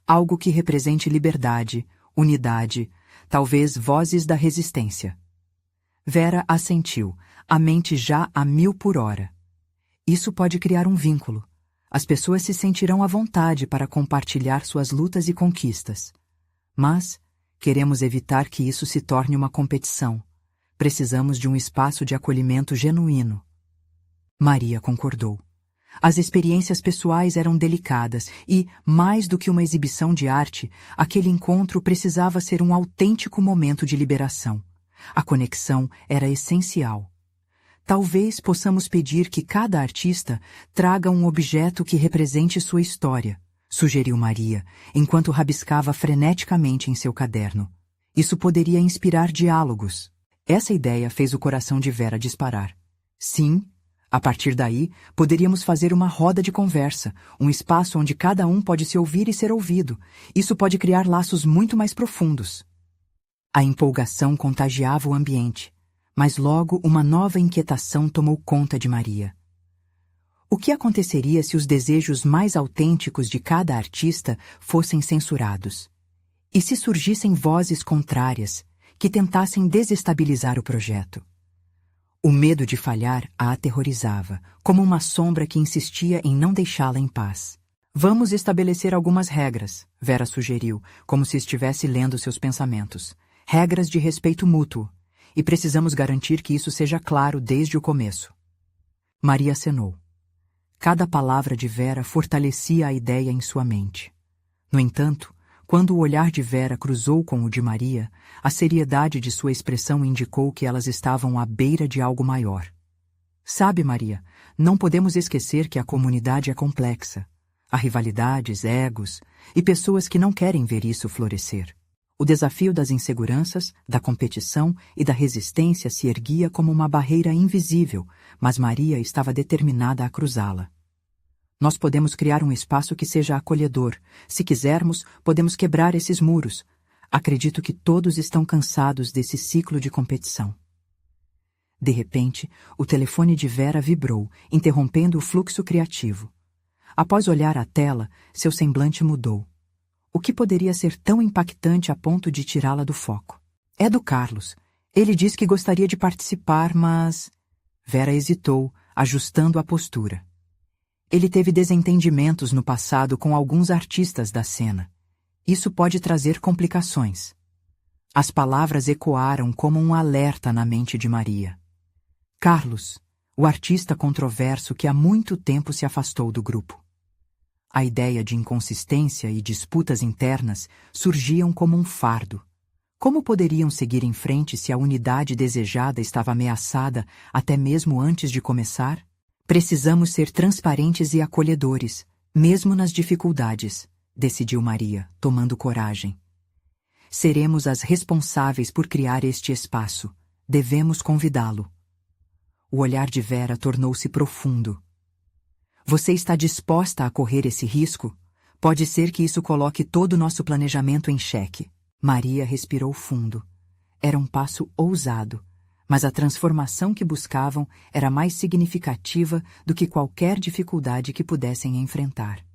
Algo que represente liberdade, unidade, talvez vozes da resistência. Vera assentiu, a mente já a 1000 por hora. Isso pode criar um vínculo. As pessoas se sentirão à vontade para compartilhar suas lutas e conquistas. Mas queremos evitar que isso se torne uma competição. Precisamos de um espaço de acolhimento genuíno. Maria concordou. As experiências pessoais eram delicadas e, mais do que uma exibição de arte, aquele encontro precisava ser um autêntico momento de liberação. A conexão era essencial. Talvez possamos pedir que cada artista traga um objeto que represente sua história, sugeriu Maria, enquanto rabiscava freneticamente em seu caderno. Isso poderia inspirar diálogos. Essa ideia fez o coração de Vera disparar. Sim, a partir daí, poderíamos fazer uma roda de conversa, um espaço onde cada um pode se ouvir e ser ouvido. Isso pode criar laços muito mais profundos. A empolgação contagiava o ambiente, mas logo uma nova inquietação tomou conta de Maria. O que aconteceria se os desejos mais autênticos de cada artista fossem censurados? E se surgissem vozes contrárias, que tentassem desestabilizar o projeto? O medo de falhar a aterrorizava, como uma sombra que insistia em não deixá-la em paz. Vamos estabelecer algumas regras, Vera sugeriu, como se estivesse lendo seus pensamentos. Regras de respeito mútuo. E precisamos garantir que isso seja claro desde o começo. Maria acenou. Cada palavra de Vera fortalecia a ideia em sua mente. No entanto, quando o olhar de Vera cruzou com o de Maria, a seriedade de sua expressão indicou que elas estavam à beira de algo maior. Sabe, Maria, não podemos esquecer que a comunidade é complexa. Há rivalidades, egos e pessoas que não querem ver isso florescer. O desafio das inseguranças, da competição e da resistência se erguia como uma barreira invisível, mas Maria estava determinada a cruzá-la. Nós podemos criar um espaço que seja acolhedor. Se quisermos, podemos quebrar esses muros. Acredito que todos estão cansados desse ciclo de competição. De repente, o telefone de Vera vibrou, interrompendo o fluxo criativo. Após olhar a tela, seu semblante mudou. O que poderia ser tão impactante a ponto de tirá-la do foco? É do Carlos. Ele diz que gostaria de participar, mas... Vera hesitou, ajustando a postura. Ele teve desentendimentos no passado com alguns artistas da cena. Isso pode trazer complicações. As palavras ecoaram como um alerta na mente de Maria. Carlos, o artista controverso que há muito tempo se afastou do grupo. A ideia de inconsistência e disputas internas surgiam como um fardo. Como poderiam seguir em frente se a unidade desejada estava ameaçada até mesmo antes de começar? Precisamos ser transparentes e acolhedores, mesmo nas dificuldades, decidiu Maria, tomando coragem. Seremos as responsáveis por criar este espaço. Devemos convidá-lo. O olhar de Vera tornou-se profundo. Você está disposta a correr esse risco? Pode ser que isso coloque todo o nosso planejamento em xeque. Maria respirou fundo. Era um passo ousado, mas a transformação que buscavam era mais significativa do que qualquer dificuldade que pudessem enfrentar.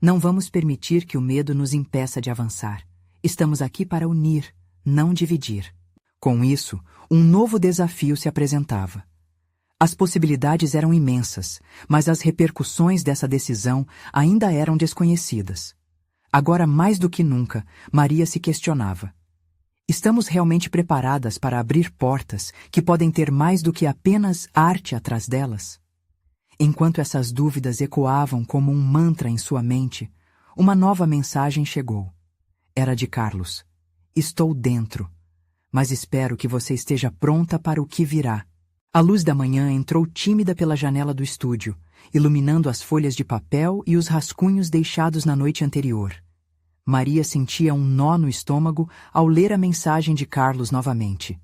Não vamos permitir que o medo nos impeça de avançar. Estamos aqui para unir, não dividir. Com isso, um novo desafio se apresentava. As possibilidades eram imensas, mas as repercussões dessa decisão ainda eram desconhecidas. Agora, mais do que nunca, Maria se questionava. Estamos realmente preparadas para abrir portas que podem ter mais do que apenas arte atrás delas? Enquanto essas dúvidas ecoavam como um mantra em sua mente, uma nova mensagem chegou. Era de Carlos. Estou dentro, mas espero que você esteja pronta para o que virá. A luz da manhã entrou tímida pela janela do estúdio, iluminando as folhas de papel e os rascunhos deixados na noite anterior. Maria sentia um nó no estômago ao ler a mensagem de Carlos novamente.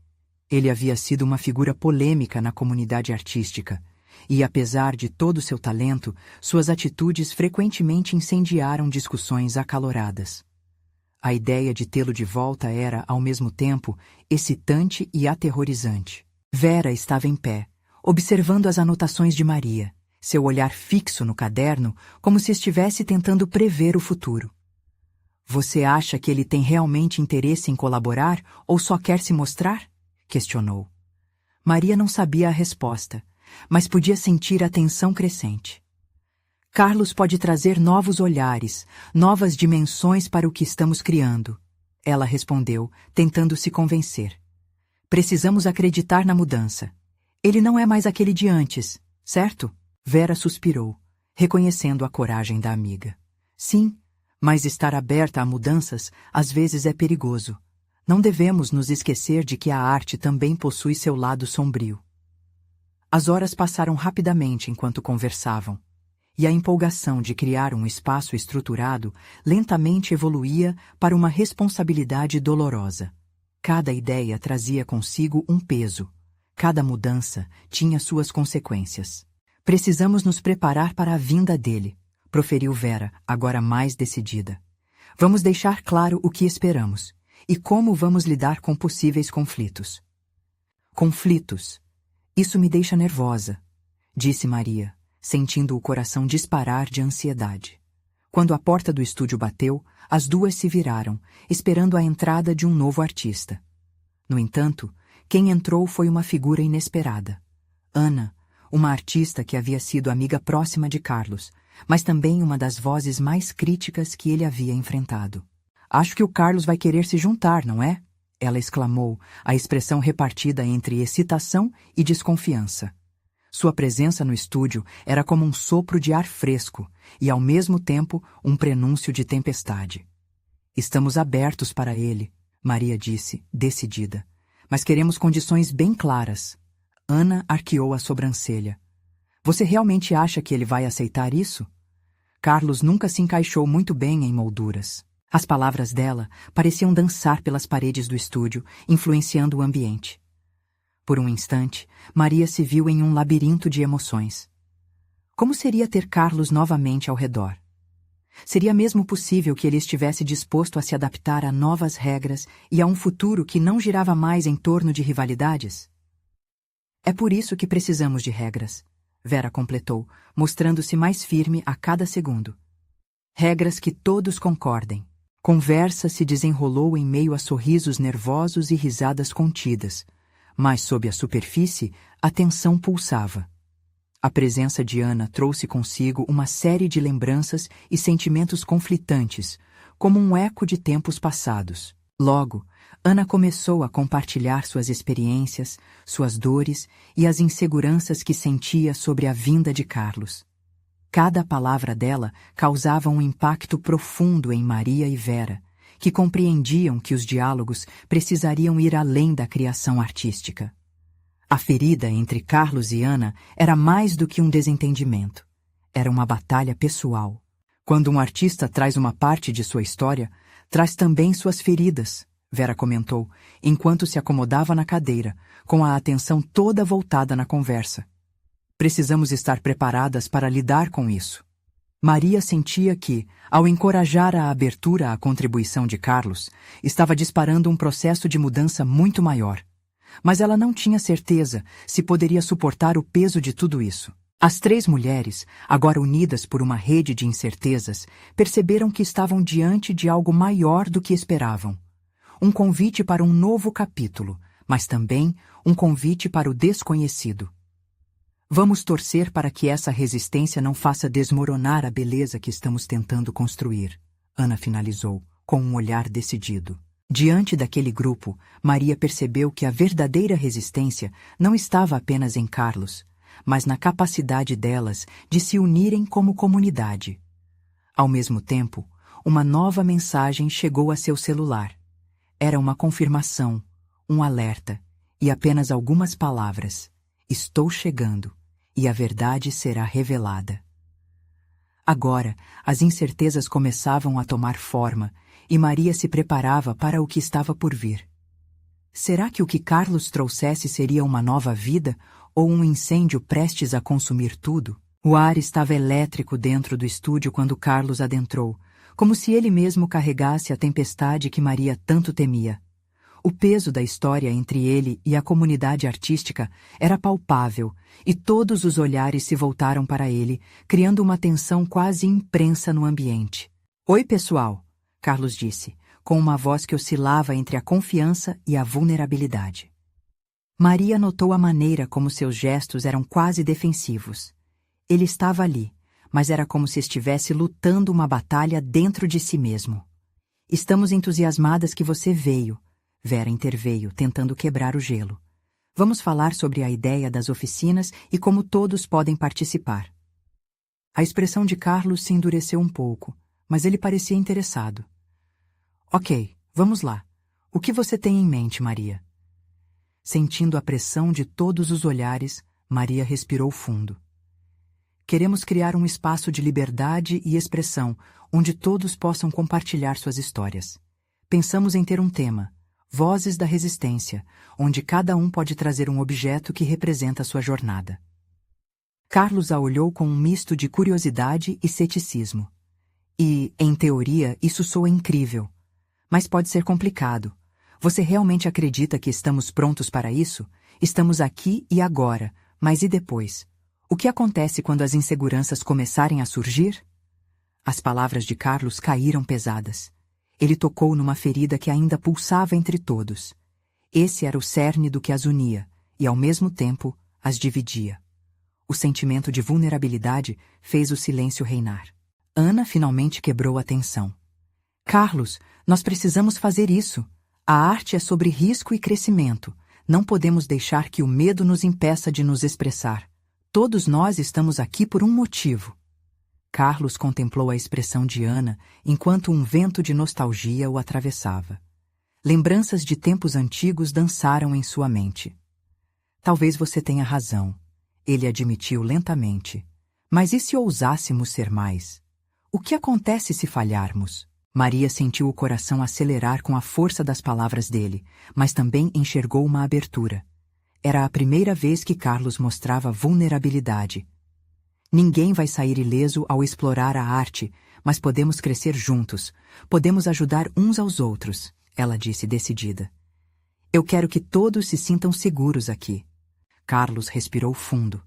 Ele havia sido uma figura polêmica na comunidade artística, e apesar de todo seu talento, suas atitudes frequentemente incendiaram discussões acaloradas. A ideia de tê-lo de volta era, ao mesmo tempo, excitante e aterrorizante. Vera estava em pé, observando as anotações de Maria, seu olhar fixo no caderno, como se estivesse tentando prever o futuro. Você acha que ele tem realmente interesse em colaborar ou só quer se mostrar? Questionou. Maria não sabia a resposta, mas podia sentir a tensão crescente. Carlos pode trazer novos olhares, novas dimensões para o que estamos criando, ela respondeu, tentando se convencer. Precisamos acreditar na mudança. Ele não é mais aquele de antes, certo? Vera suspirou, reconhecendo a coragem da amiga. Sim, mas estar aberta a mudanças às vezes é perigoso. Não devemos nos esquecer de que a arte também possui seu lado sombrio. As horas passaram rapidamente enquanto conversavam, e a empolgação de criar um espaço estruturado lentamente evoluía para uma responsabilidade dolorosa. Cada ideia trazia consigo um peso. Cada mudança tinha suas consequências. Precisamos nos preparar para a vinda dele, proferiu Vera, agora mais decidida. Vamos deixar claro o que esperamos e como vamos lidar com possíveis conflitos. Conflitos. Isso me deixa nervosa, disse Maria, sentindo o coração disparar de ansiedade. Quando a porta do estúdio bateu, as duas se viraram, esperando a entrada de um novo artista. No entanto, quem entrou foi uma figura inesperada. Ana, uma artista que havia sido amiga próxima de Carlos, mas também uma das vozes mais críticas que ele havia enfrentado. Acho que o Carlos vai querer se juntar, não é? Ela exclamou, a expressão repartida entre excitação e desconfiança. Sua presença no estúdio era como um sopro de ar fresco e, ao mesmo tempo, um prenúncio de tempestade. Estamos abertos para ele, Maria disse, decidida. Mas queremos condições bem claras. Ana arqueou a sobrancelha. Você realmente acha que ele vai aceitar isso? Carlos nunca se encaixou muito bem em molduras. As palavras dela pareciam dançar pelas paredes do estúdio, influenciando o ambiente. Por um instante, Maria se viu em um labirinto de emoções. Como seria ter Carlos novamente ao redor? Seria mesmo possível que ele estivesse disposto a se adaptar a novas regras e a um futuro que não girava mais em torno de rivalidades? É por isso que precisamos de regras, Vera completou, mostrando-se mais firme a cada segundo. Regras que todos concordem. Conversa se desenrolou em meio a sorrisos nervosos e risadas contidas, mas sob a superfície, a tensão pulsava. A presença de Ana trouxe consigo uma série de lembranças e sentimentos conflitantes, como um eco de tempos passados. Logo, Ana começou a compartilhar suas experiências, suas dores e as inseguranças que sentia sobre a vinda de Carlos. Cada palavra dela causava um impacto profundo em Maria e Vera, que compreendiam que os diálogos precisariam ir além da criação artística. A ferida entre Carlos e Ana era mais do que um desentendimento. Era uma batalha pessoal. Quando um artista traz uma parte de sua história, traz também suas feridas, Vera comentou, enquanto se acomodava na cadeira, com a atenção toda voltada na conversa. Precisamos estar preparadas para lidar com isso. Maria sentia que, ao encorajar a abertura à contribuição de Carlos, estava disparando um processo de mudança muito maior. Mas ela não tinha certeza se poderia suportar o peso de tudo isso. As três mulheres, agora unidas por uma rede de incertezas, perceberam que estavam diante de algo maior do que esperavam. Um convite para um novo capítulo, mas também um convite para o desconhecido. Vamos torcer para que essa resistência não faça desmoronar a beleza que estamos tentando construir, Ana finalizou, com um olhar decidido. Diante daquele grupo, Maria percebeu que a verdadeira resistência não estava apenas em Carlos, mas na capacidade delas de se unirem como comunidade. Ao mesmo tempo, uma nova mensagem chegou a seu celular. Era uma confirmação, um alerta, e apenas algumas palavras. Estou chegando, e a verdade será revelada. Agora, as incertezas começavam a tomar forma, e Maria se preparava para o que estava por vir. Será que o que Carlos trouxesse seria uma nova vida ou um incêndio prestes a consumir tudo? O ar estava elétrico dentro do estúdio quando Carlos adentrou, como se ele mesmo carregasse a tempestade que Maria tanto temia. O peso da história entre ele e a comunidade artística era palpável, e todos os olhares se voltaram para ele, criando uma tensão quase imprensa no ambiente. "Oi, pessoal", Carlos disse, com uma voz que oscilava entre a confiança e a vulnerabilidade. Maria notou a maneira como seus gestos eram quase defensivos. Ele estava ali, mas era como se estivesse lutando uma batalha dentro de si mesmo. "Estamos entusiasmadas que você veio", Vera interveio, tentando quebrar o gelo. "Vamos falar sobre a ideia das oficinas e como todos podem participar." A expressão de Carlos se endureceu um pouco, mas ele parecia interessado. "Ok, vamos lá. O que você tem em mente, Maria?" Sentindo a pressão de todos os olhares, Maria respirou fundo. "Queremos criar um espaço de liberdade e expressão, onde todos possam compartilhar suas histórias. Pensamos em ter um tema: Vozes da Resistência, onde cada um pode trazer um objeto que representa sua jornada." Carlos a olhou com um misto de curiosidade e ceticismo. "E, em teoria, isso soa incrível. Mas pode ser complicado. Você realmente acredita que estamos prontos para isso? Estamos aqui e agora, mas e depois? O que acontece quando as inseguranças começarem a surgir?" As palavras de Carlos caíram pesadas. Ele tocou numa ferida que ainda pulsava entre todos. Esse era o cerne do que as unia, e ao mesmo tempo as dividia. O sentimento de vulnerabilidade fez o silêncio reinar. Ana finalmente quebrou a tensão. "Carlos, nós precisamos fazer isso. A arte é sobre risco e crescimento. Não podemos deixar que o medo nos impeça de nos expressar. Todos nós estamos aqui por um motivo." Carlos contemplou a expressão de Ana enquanto um vento de nostalgia o atravessava. Lembranças de tempos antigos dançaram em sua mente. "Talvez você tenha razão", ele admitiu lentamente. "Mas e se ousássemos ser mais? O que acontece se falharmos?" Maria sentiu o coração acelerar com a força das palavras dele, mas também enxergou uma abertura. Era a primeira vez que Carlos mostrava vulnerabilidade. "Ninguém vai sair ileso ao explorar a arte, mas podemos crescer juntos, podemos ajudar uns aos outros", ela disse decidida. "Eu quero que todos se sintam seguros aqui." Carlos respirou fundo.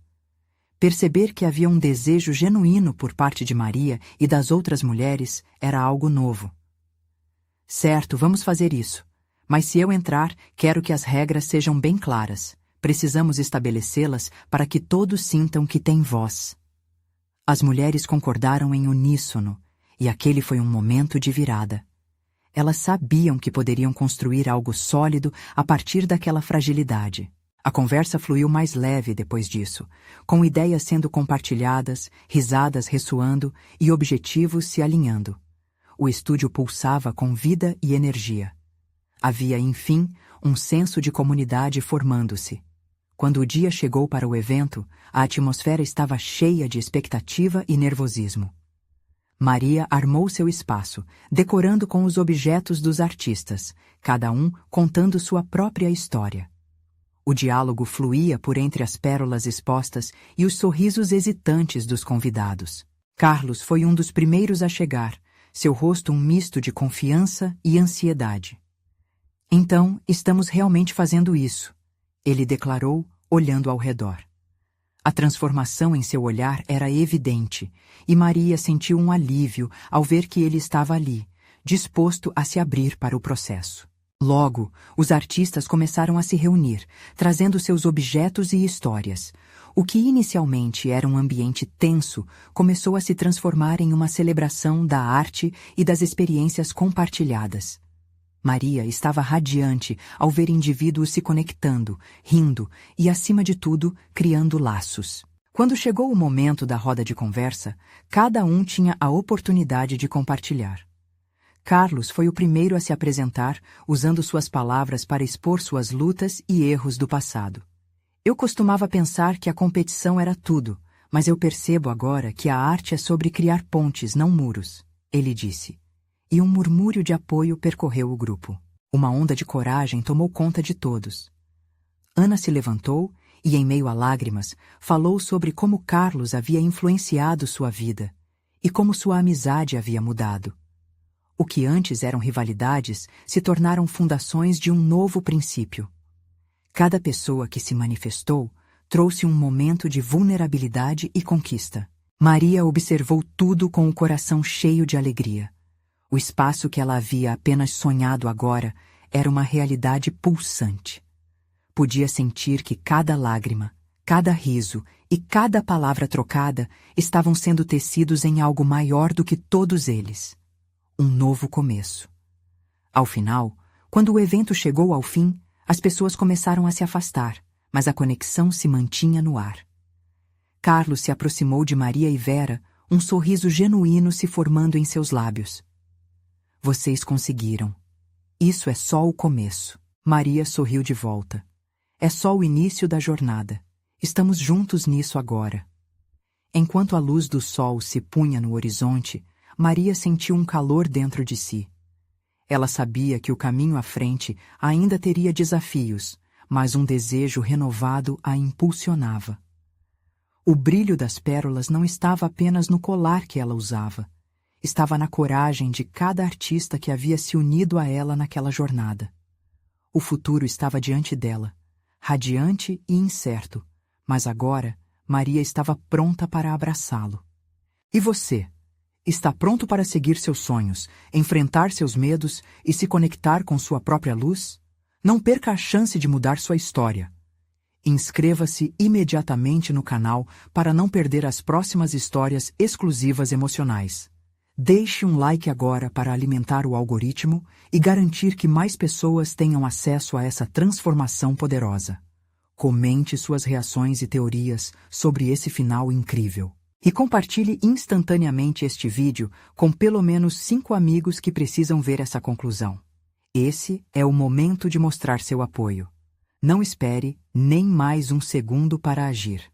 Perceber que havia um desejo genuíno por parte de Maria e das outras mulheres era algo novo. "Certo, vamos fazer isso. Mas se eu entrar, quero que as regras sejam bem claras. Precisamos estabelecê-las para que todos sintam que têm voz." As mulheres concordaram em uníssono, e aquele foi um momento de virada. Elas sabiam que poderiam construir algo sólido a partir daquela fragilidade. A conversa fluiu mais leve depois disso, com ideias sendo compartilhadas, risadas ressoando e objetivos se alinhando. O estúdio pulsava com vida e energia. Havia, enfim, um senso de comunidade formando-se. Quando o dia chegou para o evento, a atmosfera estava cheia de expectativa e nervosismo. Maria armou seu espaço, decorando com os objetos dos artistas, cada um contando sua própria história. O diálogo fluía por entre as pérolas expostas e os sorrisos hesitantes dos convidados. Carlos foi um dos primeiros a chegar, seu rosto um misto de confiança e ansiedade. "Então, estamos realmente fazendo isso", ele declarou, olhando ao redor. A transformação em seu olhar era evidente, e Maria sentiu um alívio ao ver que ele estava ali, disposto a se abrir para o processo. Logo, os artistas começaram a se reunir, trazendo seus objetos e histórias. O que inicialmente era um ambiente tenso começou a se transformar em uma celebração da arte e das experiências compartilhadas. Maria estava radiante ao ver indivíduos se conectando, rindo e, acima de tudo, criando laços. Quando chegou o momento da roda de conversa, cada um tinha a oportunidade de compartilhar. Carlos foi o primeiro a se apresentar, usando suas palavras para expor suas lutas e erros do passado. Eu costumava pensar que a competição era tudo, mas eu percebo agora que a arte é sobre criar pontes, não muros, ele disse. E um murmúrio de apoio percorreu o grupo. Uma onda de coragem tomou conta de todos. Ana se levantou e, em meio a lágrimas, falou sobre como Carlos havia influenciado sua vida e como sua amizade havia mudado. O que antes eram rivalidades se tornaram fundações de um novo princípio. Cada pessoa que se manifestou trouxe um momento de vulnerabilidade e conquista. Maria observou tudo com o coração cheio de alegria. O espaço que ela havia apenas sonhado agora era uma realidade pulsante. Podia sentir que cada lágrima, cada riso e cada palavra trocada estavam sendo tecidos em algo maior do que todos eles. Um novo começo. Ao final, quando o evento chegou ao fim, as pessoas começaram a se afastar, mas a conexão se mantinha no ar. Carlos se aproximou de Maria e Vera, um sorriso genuíno se formando em seus lábios. Vocês conseguiram. Isso é só o começo. Maria sorriu de volta. É só o início da jornada. Estamos juntos nisso agora. Enquanto a luz do sol se punha no horizonte, Maria sentiu um calor dentro de si. Ela sabia que o caminho à frente ainda teria desafios, mas um desejo renovado a impulsionava. O brilho das pérolas não estava apenas no colar que ela usava. Estava na coragem de cada artista que havia se unido a ela naquela jornada. O futuro estava diante dela, radiante e incerto, mas agora Maria estava pronta para abraçá-lo. E você? Está pronto para seguir seus sonhos, enfrentar seus medos e se conectar com sua própria luz? Não perca a chance de mudar sua história. Inscreva-se imediatamente no canal para não perder as próximas histórias exclusivas emocionais. Deixe um like agora para alimentar o algoritmo e garantir que mais pessoas tenham acesso a essa transformação poderosa. Comente suas reações e teorias sobre esse final incrível. E compartilhe instantaneamente este vídeo com pelo menos 5 amigos que precisam ver essa conclusão. Esse é o momento de mostrar seu apoio. Não espere nem mais um segundo para agir.